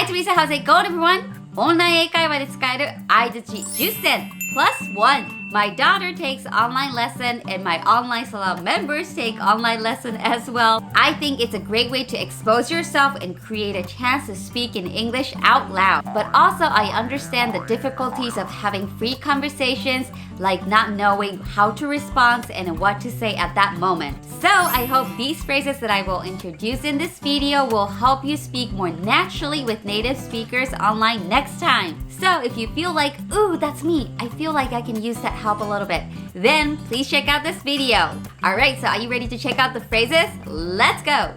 Hi Teresa, how's it going everyone? オンライン英会話で使えるあいづち10選 Plus one. My daughter takes online lesson and my online salon members take online lesson as well. I think it's a great way to expose yourself and create a chance to speak in English out loud. But also I understand the difficulties of having free conversations, like not knowing how to respond and what to say at that moment. So I hope these phrases that I will introduce in this video will help you speak more naturally with native speakers online next time. So if you feel like, ooh, that's me, I feel like I can use that help a little bit, then please check out this video. Alright, so are you ready to check out the phrases? Let's go!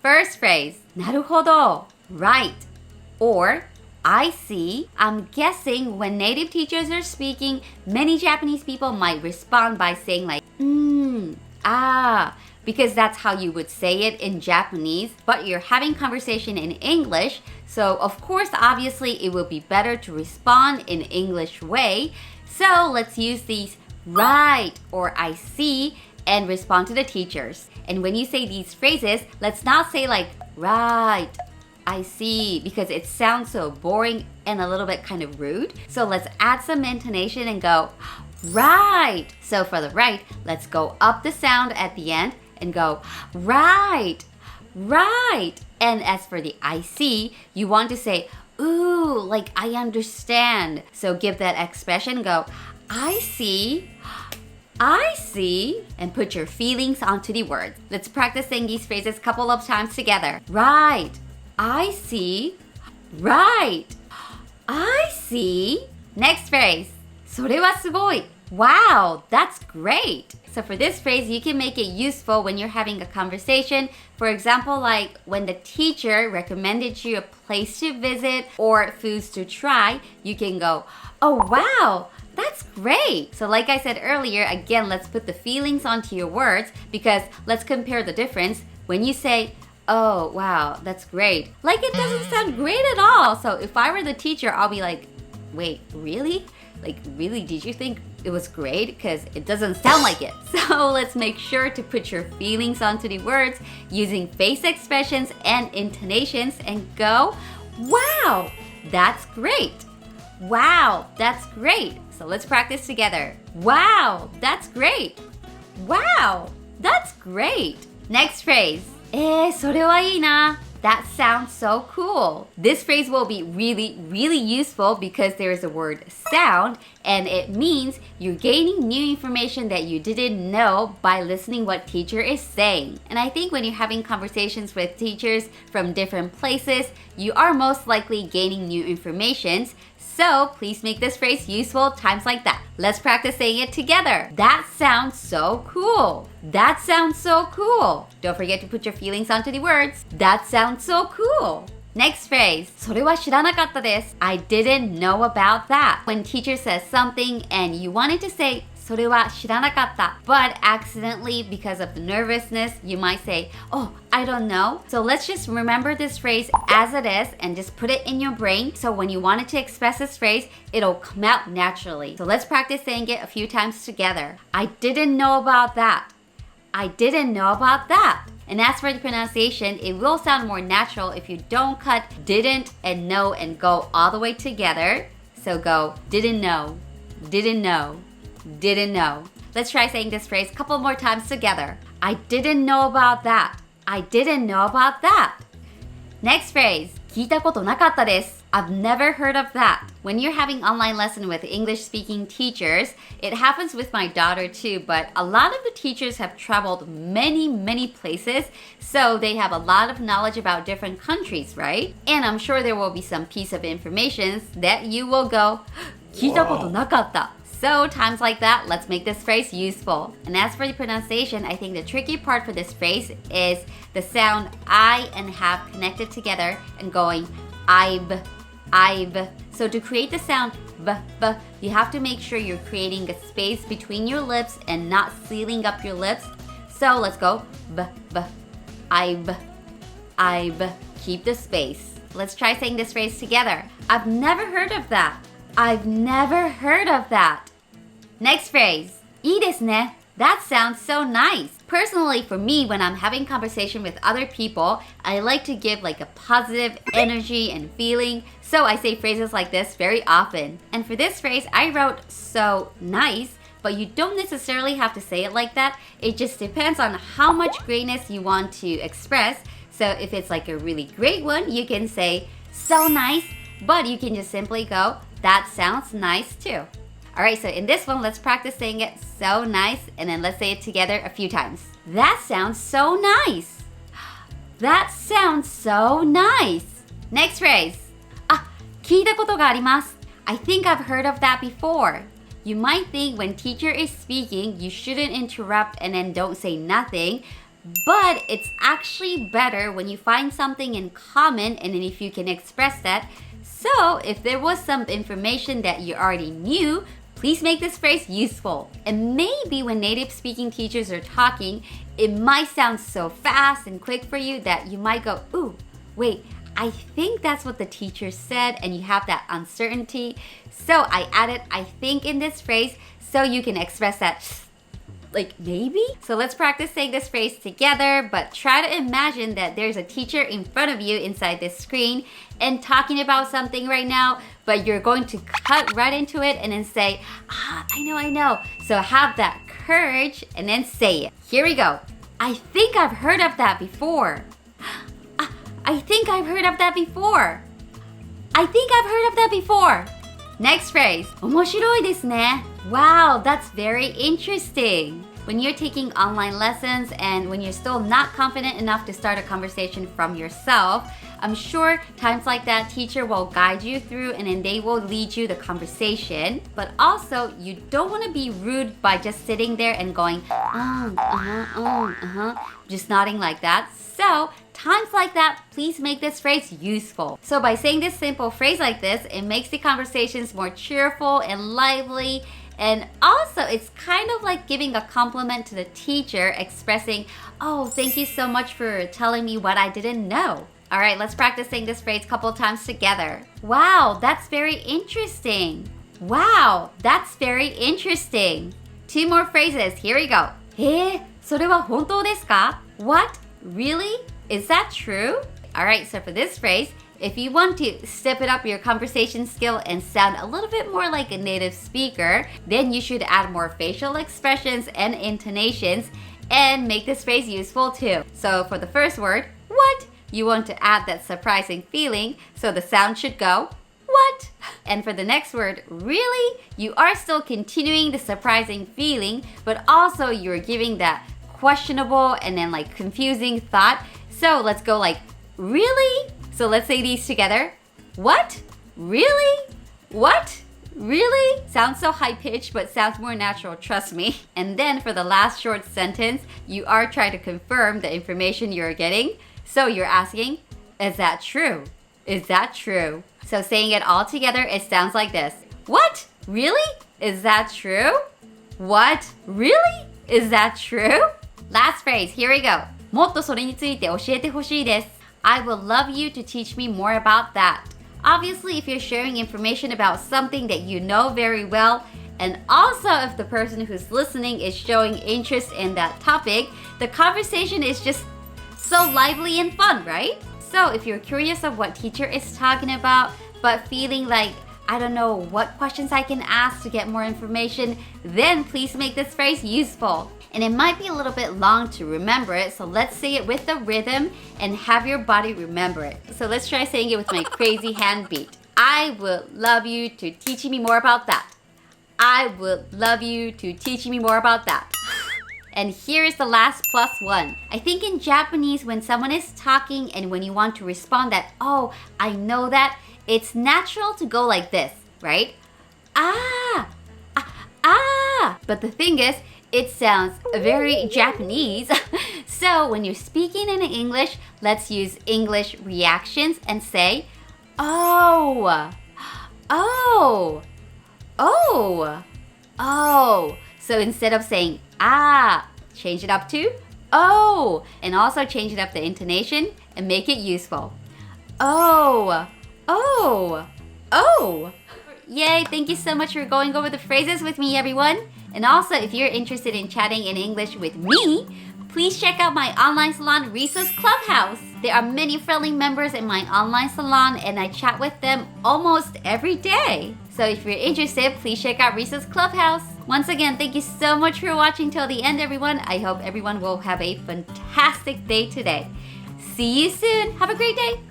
First phrase, なるほど, right, or I see. I'm guessing when native teachers are speaking, many Japanese people might respond by saying like, because that's how you would say it in Japanese, but you're having conversation in English, so of course, obviously, it will be better to respond in English way. So let's use these right or I see and respond to the teachers. And when you say these phrases, let's not say like right, I see, because it sounds so boring and a little bit kind of rude. So let's add some intonation and go right. So for the right, let's go up the sound at the end and go right, right. And as for the I see, you want to say, ooh, like I understand. So give that expression, go, I see, and put your feelings onto the words. Let's practice saying these phrases a couple of times together. Right, I see, right, I see. Next phrase, それはすごい. Wow, that's great. So for this phrase, you can make it useful when you're having a conversation. For example, like when the teacher recommended you a place to visit or foods to try, you can go, oh wow, that's great. So like I said earlier, again, let's put the feelings onto your words because let's compare the difference. When you say, oh wow, that's great, like it doesn't sound great at all. So if I were the teacher, I'll be like, wait, really? Like, really, did you think it was great? Because it doesn't sound like it. So let's make sure to put your feelings onto the words using face expressions and intonations and go, wow, that's great. Wow, that's great. So let's practice together. Wow, that's great. Wow, that's great. Next phrase. それはいいな. That sounds so cool. This phrase will be really, really useful because there is a word sound and it means you're gaining new information that you didn't know by listening what teacher is saying. And I think when you're having conversations with teachers from different places, you are most likely gaining new information. So please make this phrase useful times like that. Let's practice saying it together. That sounds so cool. That sounds so cool. Don't forget to put your feelings onto the words. That sounds so cool. Next phrase. それは知らなかったです. I didn't know about that. When teacher says something and you wanted to say それは知らなかった but accidentally because of the nervousness, you might say, oh, I don't know. So let's just remember this phrase as it is and just put it in your brain. So when you wanted to express this phrase, it'll come out naturally. So let's practice saying it a few times together. I didn't know about that. I didn't know about that. And as for the pronunciation, it will sound more natural if you don't cut didn't and know and go all the way together. So go didn't know, didn't know, didn't know. Let's try saying this phrase a couple more times together. I didn't know about that. I didn't know about that. Next phrase. 聞いたことなかったです. I've never heard of that. When you're having online lesson with English-speaking teachers, it happens with my daughter too, but a lot of the teachers have traveled many, many places, so they have a lot of knowledge about different countries, right? And I'm sure there will be some piece of information that you will go, 聞いたことなかった. So times like that, let's make this phrase useful. And as for the pronunciation, I think the tricky part for this phrase is the sound I and have connected together and going I've. So to create the sound b, you have to make sure you're creating a space between your lips and not sealing up your lips. So let's go b, I've. Keep the space. Let's try saying this phrase together. I've never heard of that. I've never heard of that. Next phrase. いいですね. That sounds so nice. Personally, for me, when I'm having conversation with other people, I like to give like a positive energy and feeling. So I say phrases like this very often. And for this phrase, I wrote so nice, but you don't necessarily have to say it like that. It just depends on how much greatness you want to express. So if it's like a really great one, you can say so nice, but you can just simply go, that sounds nice too. Alright, so in this one, let's practice saying it so nice, and then let's say it together a few times. That sounds so nice. That sounds so nice. Next phrase. 聞いたことがあります. I think I've heard of that before. You might think when teacher is speaking, you shouldn't interrupt and then don't say nothing. But it's actually better when you find something in common and then if you can express that. So if there was some information that you already knew, please make this phrase useful. And maybe when native speaking teachers are talking, it might sound so fast and quick for you that you might go, ooh, wait, I think that's what the teacher said, and you have that uncertainty. So I added I think in this phrase so you can express that like maybe? So let's practice saying this phrase together, but try to imagine that there's a teacher in front of you inside this screen and talking about something right now, but you're going to cut right into it and then say, I know. So have that courage and then say it. Here we go. I think I've heard of that before. I think I've heard of that before. I think I've heard of that before. Next phrase. 面白いですね. Wow, that's very interesting. When you're taking online lessons and when you're still not confident enough to start a conversation from yourself, I'm sure times like that, teacher will guide you through and then they will lead you the conversation. But also, you don't want to be rude by just sitting there and going, just nodding like that. So, times like that, please make this phrase useful. So by saying this simple phrase like this, it makes the conversations more cheerful and lively. And also, it's kind of like giving a compliment to the teacher, expressing, oh, thank you so much for telling me what I didn't know. All right, let's practice saying this phrase a couple times together. Wow, that's very interesting. Wow, that's very interesting. Two more phrases. Here we go. それは本当ですか? What? Really? Is that true? All right, so for this phrase, if you want to step it up your conversation skill and sound a little bit more like a native speaker, then you should add more facial expressions and intonations and make this phrase useful too. So for the first word, what? You want to add that surprising feeling, so the sound should go, what? And for the next word, really? You are still continuing the surprising feeling, but also you're giving that questionable and then like confusing thought. So let's go like, really? So let's say these together. What? Really? What? Really? Sounds so high-pitched, but sounds more natural, trust me. And then for the last short sentence, you are trying to confirm the information you're getting. So you're asking, is that true? Is that true? So saying it all together, it sounds like this. What? Really? Is that true? What? Really? Is that true? Last phrase, here we go. もっとそれについて教えて欲しいです. I would love you to teach me more about that. Obviously, if you're sharing information about something that you know very well, and also if the person who's listening is showing interest in that topic, the conversation is just so lively and fun, right? So if you're curious of what teacher is talking about, but feeling like, I don't know what questions I can ask to get more information, then please make this phrase useful. And it might be a little bit long to remember it, so let's say it with the rhythm and have your body remember it. So let's try saying it with my crazy hand beat. I would love you to teach me more about that. I would love you to teach me more about that. And here is the last +1. I think in Japanese, when someone is talking and when you want to respond that, oh, I know that, it's natural to go like this, right? But the thing is, it sounds very Japanese. So when you're speaking in English, let's use English reactions and say, oh. So instead of saying, change it up to, oh. And also change it up the intonation and make it useful. Oh. Yay, thank you so much for going over the phrases with me, everyone. And also, if you're interested in chatting in English with me, please check out my online salon, Risa's Clubhouse. There are many friendly members in my online salon and I chat with them almost every day. So if you're interested, please check out Risa's Clubhouse. Once again, thank you so much for watching till the end, everyone. I hope everyone will have a fantastic day today. See you soon. Have a great day.